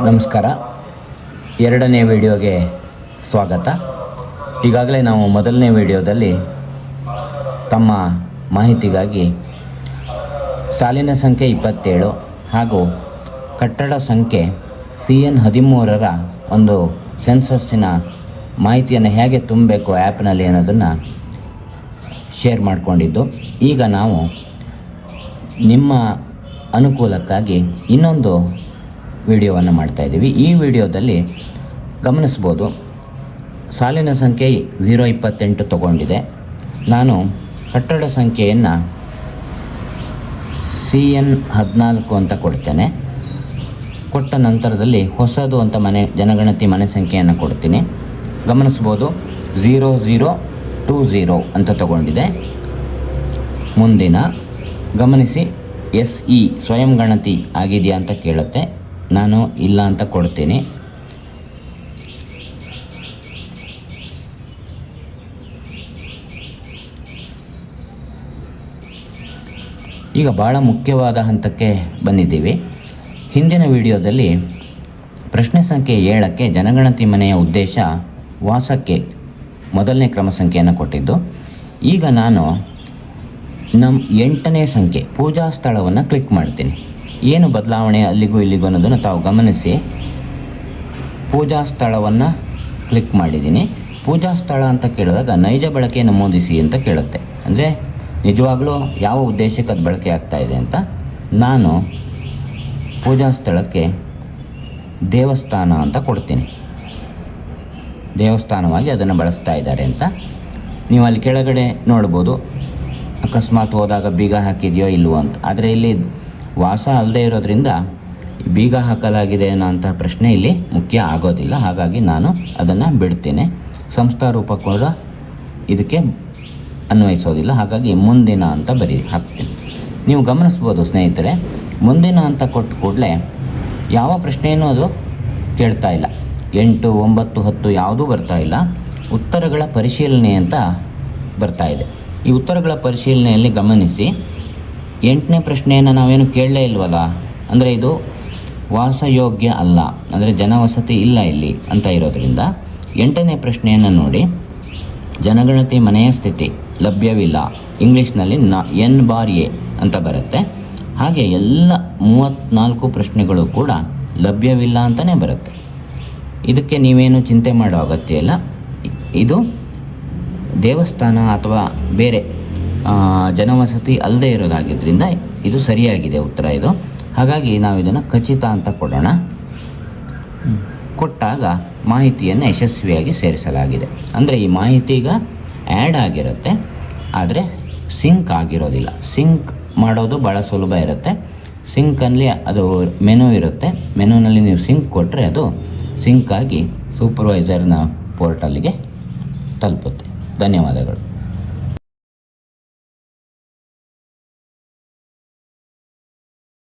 ನಮಸ್ಕಾರ. ಎರಡನೇ ವಿಡಿಯೋಗೆ ಸ್ವಾಗತ. ಈಗಾಗಲೇ ನಾವು ಮೊದಲನೇ ವಿಡಿಯೋದಲ್ಲಿ ತಮ್ಮ ಮಾಹಿತಿಗಾಗಿ ಸಾಲಿನ ಸಂಖ್ಯೆ 27 ಹಾಗೂ ಕಟ್ಟಡ ಸಂಖ್ಯೆ CN13ರ ಒಂದು ಸೆನ್ಸಸ್ಸಿನ ಮಾಹಿತಿಯನ್ನು ಹೇಗೆ ತುಂಬಬೇಕು ಆ್ಯಪ್ನಲ್ಲಿ ಅನ್ನೋದನ್ನು ಶೇರ್ ಮಾಡಿಕೊಂಡಿದ್ದು. ಈಗ ನಾವು ನಿಮ್ಮ ಅನುಕೂಲಕ್ಕಾಗಿ ಇನ್ನೊಂದು ವಿಡಿಯೋವನ್ನು ಮಾಡ್ತಾಯಿದ್ದೀವಿ. ಈ ವಿಡಿಯೋದಲ್ಲಿ ಗಮನಿಸ್ಬೋದು, ಸಾಲಿನ ಸಂಖ್ಯೆ 028 ತಗೊಂಡಿದೆ. ನಾನು ಕಟ್ಟಡ ಸಂಖ್ಯೆಯನ್ನು CN14 ಅಂತ ಕೊಡ್ತೇನೆ. ಕೊಟ್ಟ ನಂತರದಲ್ಲಿ ಹೊಸದು ಅಂತ ಜನಗಣತಿ ಮನೆ ಸಂಖ್ಯೆಯನ್ನು ಕೊಡ್ತೀನಿ. ಗಮನಿಸ್ಬೋದು 0020 ಅಂತ ತಗೊಂಡಿದೆ. ಮುಂದಿನ ಗಮನಿಸಿ SE ಸ್ವಯಂ ಗಣತಿ ಆಗಿದೆಯಾ ಅಂತ ಕೇಳುತ್ತೆ. ನಾನು ಇಲ್ಲ ಅಂತ ಕೊಡ್ತೀನಿ. ಈಗ ಭಾಳ ಮುಖ್ಯವಾದ ಹಂತಕ್ಕೆ ಬಂದಿದ್ದೀವಿ. ಹಿಂದಿನ ವಿಡಿಯೋದಲ್ಲಿ ಪ್ರಶ್ನೆ ಸಂಖ್ಯೆ 7ಕ್ಕೆ ಜನಗಣತಿ ಮನೆಯ ಉದ್ದೇಶ ವಾಸಕ್ಕೆ ಮೊದಲನೇ ಕ್ರಮ ಸಂಖ್ಯೆಯನ್ನು ಕೊಟ್ಟಿದ್ದು. ಈಗ ನಾನು ನಮ್ಮ 8ನೇ ಸಂಖ್ಯೆ ಪೂಜಾ ಸ್ಥಳವನ್ನು ಕ್ಲಿಕ್ ಮಾಡ್ತೀನಿ. ಏನು ಬದಲಾವಣೆ ಅಲ್ಲಿಗೂ ಇಲ್ಲಿಗೂ ಅನ್ನೋದನ್ನು ತಾವು ಗಮನಿಸಿ. ಪೂಜಾ ಸ್ಥಳವನ್ನು ಕ್ಲಿಕ್ ಮಾಡಿದ್ದೀನಿ. ಪೂಜಾ ಸ್ಥಳ ಅಂತ ಕೇಳಿದಾಗ ನೈಜ ಬಳಕೆ ನಮೂದಿಸಿ ಅಂತ ಕೇಳುತ್ತೆ. ಅಂದರೆ ನಿಜವಾಗ್ಲೂ ಯಾವ ಉದ್ದೇಶಕ್ಕೆ ಅದು ಬಳಕೆ ಆಗ್ತಾಯಿದೆ ಅಂತ. ನಾನು ಪೂಜಾ ಸ್ಥಳಕ್ಕೆ ದೇವಸ್ಥಾನ ಅಂತ ಕೊಡ್ತೀನಿ. ದೇವಸ್ಥಾನವಾಗಿ ಅದನ್ನು ಬಳಸ್ತಾ ಇದ್ದಾರೆ ಅಂತ ನೀವು ಅಲ್ಲಿ ಕೆಳಗಡೆ ನೋಡ್ಬೋದು. ಅಕಸ್ಮಾತ್ ಹೋದಾಗ ಬೀಗ ಹಾಕಿದೆಯೋ ಇಲ್ವೋ ಅಂತ. ಆದರೆ ಇಲ್ಲಿ ವಾಸ ಅಲ್ಲದೆ ಇರೋದ್ರಿಂದ ಬೀಗ ಹಾಕಲಾಗಿದೆ ಅನ್ನೋ ಅಂಥ ಪ್ರಶ್ನೆ ಇಲ್ಲಿ ಮುಖ್ಯ ಆಗೋದಿಲ್ಲ. ಹಾಗಾಗಿ ನಾನು ಅದನ್ನು ಬಿಡ್ತೀನಿ. ಸಂಸ್ಥಾ ರೂಪ ಕೂಡ ಇದಕ್ಕೆ ಅನ್ವಯಿಸೋದಿಲ್ಲ. ಹಾಗಾಗಿ ಮುಂದಿನ ಅಂತ ಹಾಕ್ತೀನಿ. ನೀವು ಗಮನಿಸ್ಬೋದು ಸ್ನೇಹಿತರೆ, ಮುಂದಿನ ಅಂತ ಕೊಟ್ಟ ಕೂಡಲೇ ಯಾವ ಪ್ರಶ್ನೆಯೂ ಅದು ಕೇಳ್ತಾ ಇಲ್ಲ. 8, 9, 10 ಯಾವುದೂ ಬರ್ತಾ ಇಲ್ಲ. ಉತ್ತರಗಳ ಪರಿಶೀಲನೆ ಅಂತ ಬರ್ತಾ ಇದೆ. ಈ ಉತ್ತರಗಳ ಪರಿಶೀಲನೆಯಲ್ಲಿ ಗಮನಿಸಿ 8ನೇ ಪ್ರಶ್ನೆಯನ್ನು ನಾವೇನು ಕೇಳಲೇ ಇಲ್ವಲ್ಲ, ಅಂದರೆ ಇದು ವಾಸಯೋಗ್ಯ ಅಲ್ಲ, ಅಂದರೆ ಜನವಸತಿ ಇಲ್ಲ ಇಲ್ಲಿ ಅಂತ ಇರೋದರಿಂದ 8ನೇ ಪ್ರಶ್ನೆಯನ್ನು ನೋಡಿ. ಜನಗಣತಿ ಮನೆಯ ಸ್ಥಿತಿ ಲಭ್ಯವಿಲ್ಲ, ಇಂಗ್ಲೀಷ್ನಲ್ಲಿ N/A ಅಂತ ಬರುತ್ತೆ. ಹಾಗೆ ಎಲ್ಲ 34 ಪ್ರಶ್ನೆಗಳು ಕೂಡ ಲಭ್ಯವಿಲ್ಲ ಅಂತಲೇ ಬರುತ್ತೆ. ಇದಕ್ಕೆ ನೀವೇನು ಚಿಂತೆ ಮಾಡೋ ಅಗತ್ಯ ಇಲ್ಲ. ಇದು ದೇವಸ್ಥಾನ ಅಥವಾ ಬೇರೆ ಜನವಸತಿ ಅಲ್ಲದೆ ಇರೋದಾಗಿದ್ದರಿಂದ ಇದು ಸರಿಯಾಗಿದೆ ಉತ್ತರ ಇದು. ಹಾಗಾಗಿ ನಾವು ಇದನ್ನು ಖಚಿತ ಅಂತ ಕೊಡೋಣ. ಕೊಟ್ಟಾಗ ಮಾಹಿತಿಯನ್ನು ಯಶಸ್ವಿಯಾಗಿ ಸೇರಿಸಲಾಗಿದೆ. ಅಂದರೆ ಈ ಮಾಹಿತಿ ಈಗ ಆ್ಯಡ್ ಆಗಿರುತ್ತೆ, ಆದರೆ ಸಿಂಕ್ ಆಗಿರೋದಿಲ್ಲ. ಸಿಂಕ್ ಮಾಡೋದು ಭಾಳ ಸುಲಭ ಇರುತ್ತೆ. ಸಿಂಕಲ್ಲಿ ಅದು ಮೆನು ಇರುತ್ತೆ. ಮೆನುನಲ್ಲಿ ನೀವು ಸಿಂಕ್ ಕೊಟ್ಟರೆ ಅದು ಸಿಂಕ್ ಆಗಿ ಸೂಪರ್ವೈಸರ್ನ ಪೋರ್ಟಲ್ಗೆ ತಲುಪುತ್ತೆ. ಧನ್ಯವಾದಗಳು.